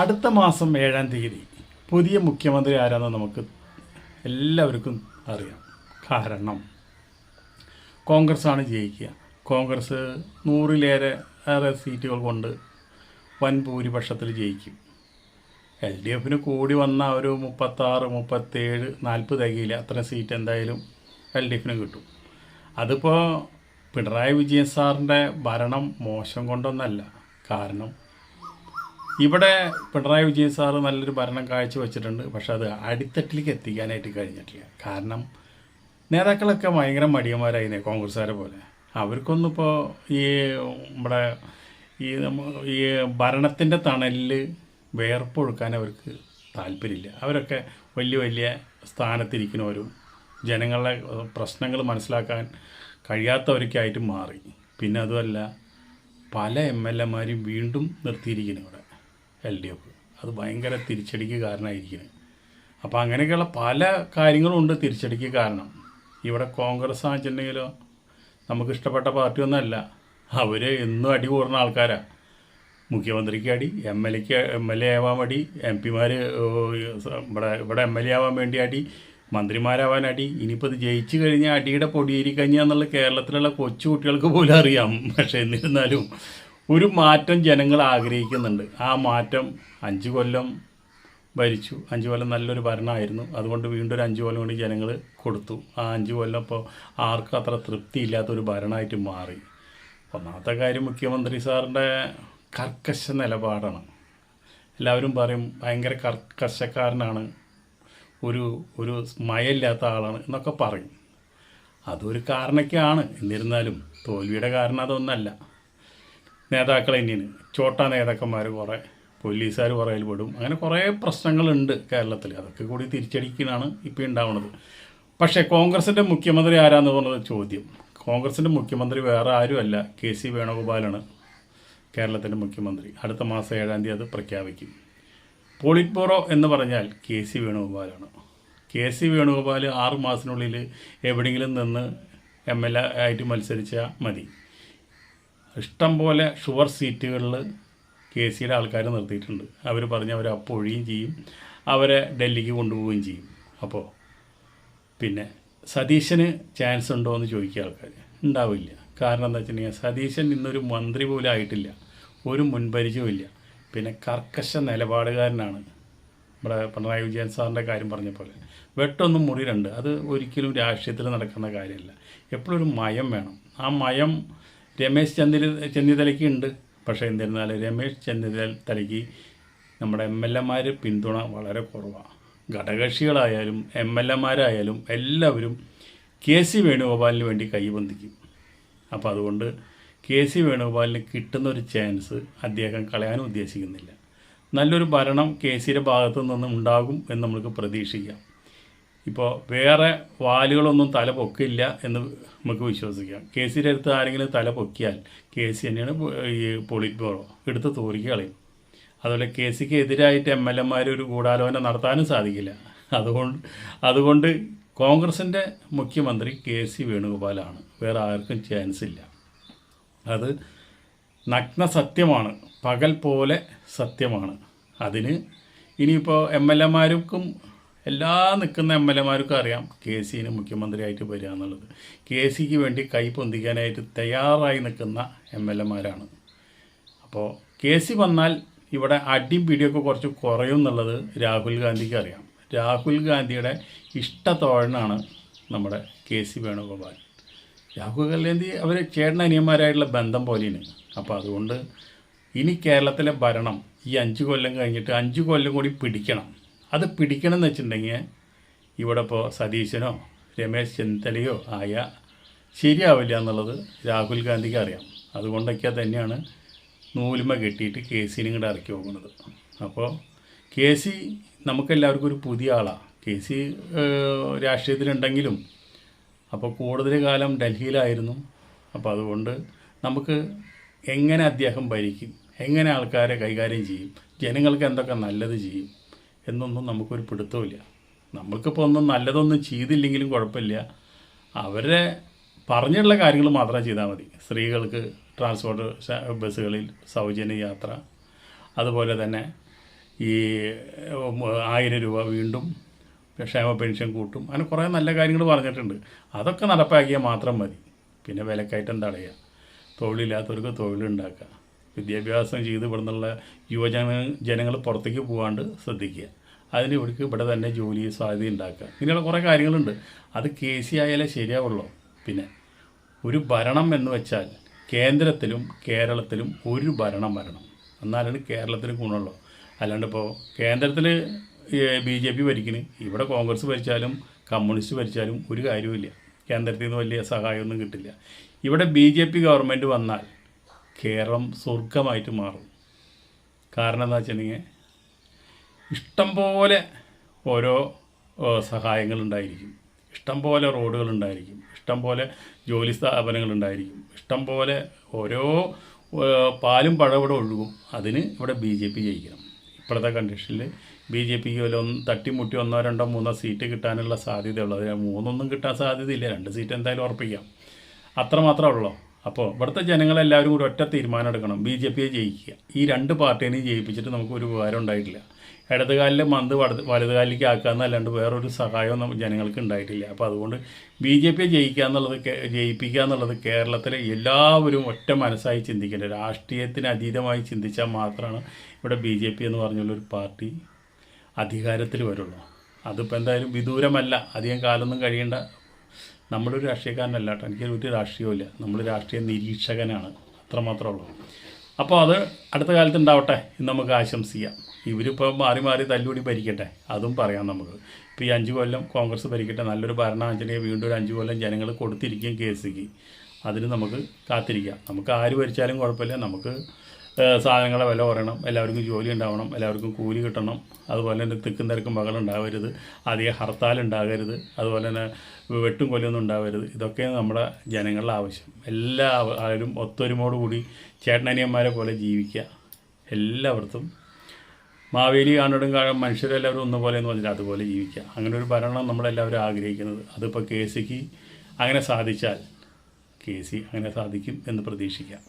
അടുത്ത മാസം 7-ാം തീയതി പുതിയ മുഖ്യമന്ത്രി ആരാണെന്ന് നമുക്ക് എല്ലാവർക്കും അറിയാം. കാരണം കോൺഗ്രസ്സാണ് ജയിക്കുക. കോൺഗ്രസ് 100-ലേറെ സീറ്റുകൾ കൊണ്ട് വൻ ഭൂരിപക്ഷത്തിൽ ജയിക്കും. LDFന് കൂടി വന്ന ഒരു 36, 37, 40 തികയില്ല. അത്ര സീറ്റ് എന്തായാലും LDFന് കിട്ടും. അതിപ്പോൾ പിണറായി വിജയൻ സാറിൻ്റെ ഭരണം മോശം കൊണ്ടൊന്നല്ല. കാരണം ഇവിടെ പിണറായി വിജയൻ സാറ് നല്ലൊരു ഭരണം കാഴ്ചവെച്ചിട്ടുണ്ട്. പക്ഷെ അത് അടിത്തട്ടിലേക്ക് എത്തിക്കാനായിട്ട് കഴിഞ്ഞിട്ടില്ല. കാരണം നേതാക്കളൊക്കെ ഭയങ്കര മടിയന്മാരായിരുന്നേ, കോൺഗ്രസ്സുകാരെ പോലെ. അവർക്കൊന്നും ഇപ്പോൾ നമ്മുടെ ഈ ഭരണത്തിൻ്റെ തണലിൽ വേർപ്പൊഴുക്കാൻ അവർക്ക് താല്പര്യമില്ല. അവരൊക്കെ വലിയ വലിയ സ്ഥാനത്തിരിക്കുന്നവരും ജനങ്ങളുടെ പ്രശ്നങ്ങൾ മനസ്സിലാക്കാൻ കഴിയാത്തവർക്കായിട്ട് മാറി. പിന്നെ അതുമല്ല, പല MLA മാരും വീണ്ടും നിർത്തിയിരിക്കുന്നു ഇവിടെ LDF. അത് ഭയങ്കര തിരിച്ചടിക്ക് കാരണമായിരിക്കുന്നത്. അപ്പോൾ അങ്ങനെയൊക്കെയുള്ള പല കാര്യങ്ങളും ഉണ്ട് തിരിച്ചടിക്ക് കാരണം. ഇവിടെ കോൺഗ്രസ് ആണെന്നുണ്ടെങ്കിലോ നമുക്ക് ഇഷ്ടപ്പെട്ട പാർട്ടിയൊന്നുമല്ല. അവർ എന്നും അടി കൂടുന്ന ആൾക്കാരാണ്. മുഖ്യമന്ത്രിക്ക് അടി, MLA ആവാൻ അടി, MP മാർ ഇവിടെ MLA ആവാൻ വേണ്ടി അടി, മന്ത്രിമാരാവാൻ അടി. ഇനിയിപ്പോൾ ഇത് ജയിച്ചു കഴിഞ്ഞാൽ അടിയുടെ പൊടിയേരി കഴിഞ്ഞാൽ കേരളത്തിലുള്ള കൊച്ചു കുട്ടികൾക്ക് പോലും അറിയാം. പക്ഷേ എന്നിരുന്നാലും ഒരു മാറ്റം ജനങ്ങൾ ആഗ്രഹിക്കുന്നുണ്ട്. ആ മാറ്റം 5 കൊല്ലം ഭരിച്ചു. 5 കൊല്ലം നല്ലൊരു ഭരണമായിരുന്നു. അതുകൊണ്ട് വീണ്ടും ഒരു 5 കൊല്ലം കൂടി ജനങ്ങൾ കൊടുത്തു. ആ 5 കൊല്ലം ഇപ്പോൾ ആർക്കും അത്ര തൃപ്തിയില്ലാത്തൊരു ഭരണമായിട്ട് മാറി. ഒന്നാമത്തെ കാര്യം, മുഖ്യമന്ത്രി സാറിൻ്റെ കർക്കശ നിലപാടാണ്. എല്ലാവരും പറയും ഭയങ്കര കർക്കശക്കാരനാണ്, ഒരു മയമില്ലാത്ത ആളാണ് എന്നൊക്കെ പറയും. അതൊരു കാരണമൊക്കെയാണ്. എന്നിരുന്നാലും തോൽവിയുടെ കാരണം അതൊന്നല്ല. നേതാക്കൾ തന്നെയാണ്. ചോട്ടാ നേതാക്കന്മാർ കുറേ, പോലീസുകാർ കുറേ പെടും. അങ്ങനെ കുറേ പ്രശ്നങ്ങളുണ്ട് കേരളത്തിൽ. അതൊക്കെ കൂടി തിരിച്ചടിക്കാനാണ് ഇപ്പോൾ ഉണ്ടാവുന്നത്. പക്ഷേ കോൺഗ്രസിൻ്റെ മുഖ്യമന്ത്രി ആരാന്ന് പറഞ്ഞത് ചോദ്യം. കോൺഗ്രസിൻ്റെ മുഖ്യമന്ത്രി വേറെ ആരുമല്ല, KC വേണുഗോപാലാണ് കേരളത്തിൻ്റെ മുഖ്യമന്ത്രി. അടുത്ത മാസം 7-ാം തീയതി അത് പ്രഖ്യാപിക്കും. പോളിറ്റ് ബ്യൂറോ എന്ന് പറഞ്ഞാൽ KC വേണുഗോപാലാണ്. KC വേണുഗോപാൽ 6 മാസത്തിനുള്ളിൽ എവിടെയെങ്കിലും നിന്ന് MLA ആയിട്ട് മത്സരിച്ചാൽ മതി. ഇഷ്ടം പോലെ ഷുവർ സീറ്റുകളിൽ KCയുടെ ആൾക്കാർ നിർത്തിയിട്ടുണ്ട്. അവർ പറഞ്ഞ് അവർ അപ്പോൾ ഒഴിയും ചെയ്യും, അവരെ ഡൽഹിക്ക് കൊണ്ടുപോവുകയും ചെയ്യും. അപ്പോൾ പിന്നെ സതീശന് ചാൻസ് ഉണ്ടോ എന്ന് ചോദിക്കുക ആൾക്കാർ. ഉണ്ടാവില്ല. കാരണം എന്താ വെച്ചിട്ടുണ്ടെങ്കിൽ സതീശൻ ഇന്നൊരു മന്ത്രി പോലും ആയിട്ടില്ല, ഒരു മുൻപരിചയവും ഇല്ല. പിന്നെ കർക്കശ നിലപാടുകാരനാണ്. നമ്മുടെ പിണറായി വിജയൻ സാറിൻ്റെ കാര്യം പറഞ്ഞ പോലെ വെട്ടൊന്നും മുറി രണ്ട്. അത് ഒരിക്കലും രാഷ്ട്രീയത്തിൽ നടക്കുന്ന കാര്യമല്ല. എപ്പോഴും ഒരു മയം വേണം. ആ മയം രമേശ് ചെന്നിത്തലയ്ക്ക് ഉണ്ട്. പക്ഷേ എന്നിരുന്നാലും രമേശ് ചെന്നിത്തലയ്ക്ക് നമ്മുടെ MLA-മാർ പിന്തുണ വളരെ കുറവാണ്. ഘടകകക്ഷികളായാലും MLA-മാരായാലും എല്ലാവരും KC വേണുഗോപാലിന് വേണ്ടി കൈബന്ധിക്കും. അപ്പോൾ അതുകൊണ്ട് KC വേണുഗോപാലിന് കിട്ടുന്നൊരു ചാൻസ് അദ്ദേഹം കളയാനും ഉദ്ദേശിക്കുന്നില്ല. നല്ലൊരു ഭരണം KCയുടെ ഭാഗത്തു നിന്നും ഉണ്ടാകും എന്ന് നമുക്ക് പ്രതീക്ഷിക്കാം. ഇപ്പോൾ വേറെ വാലുകളൊന്നും തല പൊക്കില്ല എന്ന് നമുക്ക് വിശ്വസിക്കാം. KCയുടെ അടുത്ത് ആരെങ്കിലും തല പൊക്കിയാൽ KC തന്നെയാണ് ഈ പോളിറ്റ് ബ്യൂറോ എടുത്ത് തോൽക്കി കളയും. അതുപോലെ KCക്ക് എതിരായിട്ട് MLA-മാർ ഒരു ഗൂഢാലോചന നടത്താനും സാധിക്കില്ല. അതുകൊണ്ട് കോൺഗ്രസിൻ്റെ മുഖ്യമന്ത്രി KC വേണുഗോപാലാണ്. വേറെ ആർക്കും ചാൻസ് ഇല്ല. അത് നഗ്ന സത്യമാണ്, പകൽ പോലെ സത്യമാണ്. അതിന് ഇനിയിപ്പോൾ MLA-മാർക്കും എല്ലാ നിൽക്കുന്ന MLA-മാർക്കും അറിയാം KCന് മുഖ്യമന്ത്രിയായിട്ട് വരിക എന്നുള്ളത്. KCക്ക് വേണ്ടി കൈ പൊന്തിക്കാനായിട്ട് തയ്യാറായി നിൽക്കുന്ന MLA-മാരാണ്. അപ്പോൾ KC വന്നാൽ ഇവിടെ അടിയും പിടിയൊക്കെ കുറച്ച് കുറയും എന്നുള്ളത് രാഹുൽ ഗാന്ധിക്ക് അറിയാം. രാഹുൽ ഗാന്ധിയുടെ ഇഷ്ടത്തോഴനാണ് നമ്മുടെ KC വേണുഗോപാൽ. രാഹുൽ ഗാന്ധി അവർ ചേട്ടനനിയന്മാരായിട്ടുള്ള ബന്ധം പോലെയാണ്. അപ്പോൾ അതുകൊണ്ട് ഇനി കേരളത്തിലെ ഭരണം ഈ 5 കൊല്ലം കഴിഞ്ഞിട്ട് 5 കൊല്ലം കൂടി പിടിക്കണം. അത് പിടിക്കണം എന്ന് വെച്ചിട്ടുണ്ടെങ്കിൽ ഇവിടെ ഇപ്പോൾ സതീശനോ രമേശ് ചെന്നിത്തലയോ ആയാൽ ശരിയാവില്ല എന്നുള്ളത് രാഹുൽ ഗാന്ധിക്ക് അറിയാം. അതുകൊണ്ടൊക്കെ തന്നെയാണ് നൂലുമ കെട്ടിയിട്ട് KCനെ ഇങ്ങോട്ട് ഇറക്കി പോകുന്നത്. അപ്പോൾ KC നമുക്കെല്ലാവർക്കും ഒരു പുതിയ ആളാണ്. KC രാഷ്ട്രീയത്തിലുണ്ടെങ്കിലും അപ്പോൾ കൂടുതൽ കാലം ഡൽഹിയിലായിരുന്നു. അപ്പോൾ അതുകൊണ്ട് നമുക്ക് എങ്ങനെ അദ്ദേഹം ഭരിക്കും, എങ്ങനെ ആൾക്കാരെ കൈകാര്യം ചെയ്യും, ജനങ്ങൾക്ക് എന്തൊക്കെ നല്ലത് ചെയ്യും എന്നൊന്നും നമുക്കൊരു പിടുത്തമില്ല. നമുക്കിപ്പോൾ ഒന്നും നല്ലതൊന്നും ചെയ്തില്ലെങ്കിലും കുഴപ്പമില്ല. അവരെ പറഞ്ഞിട്ടുള്ള കാര്യങ്ങൾ മാത്രം ചെയ്താൽ മതി. സ്ത്രീകൾക്ക് ട്രാൻസ്പോർട്ട് ബസ്സുകളിൽ സൗജന്യ യാത്ര, അതുപോലെ തന്നെ ഈ 1000 രൂപ വീണ്ടും ക്ഷേമ പെൻഷൻ കൂട്ടും, അങ്ങനെ കുറേ നല്ല കാര്യങ്ങൾ പറഞ്ഞിട്ടുണ്ട്. അതൊക്കെ നടപ്പാക്കിയാൽ മാത്രം മതി. പിന്നെ വിലക്കയറ്റം തടയുക, തൊഴിലില്ലാത്തവർക്ക് തൊഴിലുണ്ടാക്കുക, വിദ്യാഭ്യാസം ചെയ്ത് ഇവിടെ നിന്നുള്ള ജനങ്ങൾ പുറത്തേക്ക് പോകാണ്ട് ശ്രദ്ധിക്കുക, അതിന് ഇവിടെ തന്നെ ജോലി സാധ്യത ഉണ്ടാക്കുക. ഇങ്ങനെയുള്ള കുറേ കാര്യങ്ങളുണ്ട്. അത് കേസി ആയാലേ ശരിയാവുള്ളൂ. പിന്നെ ഒരു ഭരണം എന്ന് വെച്ചാൽ കേന്ദ്രത്തിലും കേരളത്തിലും ഒരു ഭരണം വരണം, എന്നാലാണ് കേരളത്തിന് ഗുണമുള്ളൂ. അല്ലാണ്ട് ഇപ്പോൾ കേന്ദ്രത്തിൽ BJP ഭരിക്കുന്നു, ഇവിടെ കോൺഗ്രസ് ഭരിച്ചാലും കമ്മ്യൂണിസ്റ്റ് ഭരിച്ചാലും ഒരു കാര്യവുമില്ല, കേന്ദ്രത്തിൽ നിന്ന് വലിയ സഹായമൊന്നും കിട്ടില്ല. ഇവിടെ BJP ഗവൺമെൻറ് വന്നാൽ കേരളം സ്വർഗമായിട്ട് മാറും. കാരണം എന്താ വെച്ചിട്ടുണ്ടെങ്കിൽ ഇഷ്ടം പോലെ ഓരോ സഹായങ്ങളുണ്ടായിരിക്കും, ഇഷ്ടം പോലെ റോഡുകളുണ്ടായിരിക്കും, ഇഷ്ടം പോലെ ജോലി സ്ഥാപനങ്ങളുണ്ടായിരിക്കും, ഇഷ്ടം പോലെ ഓരോ പാലും പഴവിടെ ഒഴുകും. അതിന് ഇവിടെ BJP ജയിക്കണം. ഇപ്പോഴത്തെ കണ്ടീഷനിൽ BJPക്ക് വല്ല തട്ടിമുട്ടി 1, 2, 3 സീറ്റ് കിട്ടാനുള്ള സാധ്യതയുള്ളത്. 3 കിട്ടാൻ സാധ്യതയില്ല, 2 സീറ്റ് എന്തായാലും ഉറപ്പിക്കാം, അത്രമാത്രമേ ഉള്ളൂ. അപ്പോൾ ഇവിടുത്തെ ജനങ്ങളെല്ലാവരും കൂടി ഒറ്റ തീരുമാനം എടുക്കണം, BJPയെ ജയിക്കുക. ഈ 2 പാർട്ടീനെയും ജയിപ്പിച്ചിട്ട് നമുക്കൊരു ഉപകാരം ഉണ്ടായിട്ടില്ല. ഇടതുകാലിൽ മന്ത് വലതുകാലിലേക്ക് ആക്കുക എന്നല്ലാണ്ട് വേറൊരു സഹായവും ജനങ്ങൾക്ക് ഉണ്ടായിട്ടില്ല. അപ്പോൾ അതുകൊണ്ട് BJPയെ ജയിപ്പിക്കുക എന്നുള്ളത് കേരളത്തിലെ എല്ലാവരും ഒറ്റ മനസ്സായി ചിന്തിക്കേണ്ടത്. രാഷ്ട്രീയത്തിന് അതീതമായി ചിന്തിച്ചാൽ മാത്രമാണ് ഇവിടെ BJP എന്ന് പറഞ്ഞുള്ളൊരു പാർട്ടി അധികാരത്തിൽ വരുള്ളൂ. അതിപ്പോൾ എന്തായാലും വിദൂരമല്ല, അധികം കാലമൊന്നും കഴിയേണ്ട. നമ്മളൊരു രാഷ്ട്രീയക്കാരനല്ല കേട്ടോ, എനിക്കൊരു രാഷ്ട്രീയമില്ല, നമ്മൾ രാഷ്ട്രീയ നിരീക്ഷകനാണ്, അത്രമാത്രമേ ഉള്ളൂ. അപ്പോൾ അത് അടുത്ത കാലത്ത് ഉണ്ടാവട്ടെ എന്ന് നമുക്ക് ആശംസിക്കാം. ഇവരിപ്പോൾ മാറി മാറി തല്ലുകൂടി ഭരിക്കട്ടെ, അതും പറയാം നമുക്ക്. ഇപ്പോൾ ഈ 5 കൊല്ലം കോൺഗ്രസ് ഭരിക്കട്ടെ, നല്ലൊരു ഭരണാഞ്ചനയെ വീണ്ടും ഒരു 5 കൊല്ലം ജനങ്ങൾ കൊടുത്തിരിക്കും കേസിക്ക്. അതിന് നമുക്ക് കാത്തിരിക്കാം. നമുക്ക് ആര് ഭരിച്ചാലും കുഴപ്പമില്ല, നമുക്ക് സാധനങ്ങളുടെ വില കുറയണം, എല്ലാവർക്കും ജോലി ഉണ്ടാവണം, എല്ലാവർക്കും കൂലി കിട്ടണം, അതുപോലെ തന്നെ തിക്കും തിരക്കും ഉണ്ടാവരുത്, അധികം ഹർത്താൽ ഉണ്ടാകരുത്, അതുപോലെ തന്നെ വെട്ടും കൊല്ലൊന്നും ഉണ്ടാവരുത്. ഇതൊക്കെയാണ് നമ്മുടെ ജനങ്ങളുടെ ആവശ്യം. എല്ലാവരും ഒത്തൊരുമോടുകൂടി ചേട്ടനനിയന്മാരെ പോലെ ജീവിക്കുക. എല്ലാവർക്കും മാവേലി കാണും മനുഷ്യരെല്ലാവരും ഒന്നുപോലെ എന്ന് പറഞ്ഞാൽ അതുപോലെ ജീവിക്കുക. അങ്ങനെ ഒരു ഭരണം നമ്മളെല്ലാവരും ആഗ്രഹിക്കുന്നത്. അതിപ്പോൾ കേസിക്ക് അങ്ങനെ സാധിച്ചാൽ കേസി അങ്ങനെ സാധിക്കും എന്ന് പ്രതീക്ഷിക്കാം.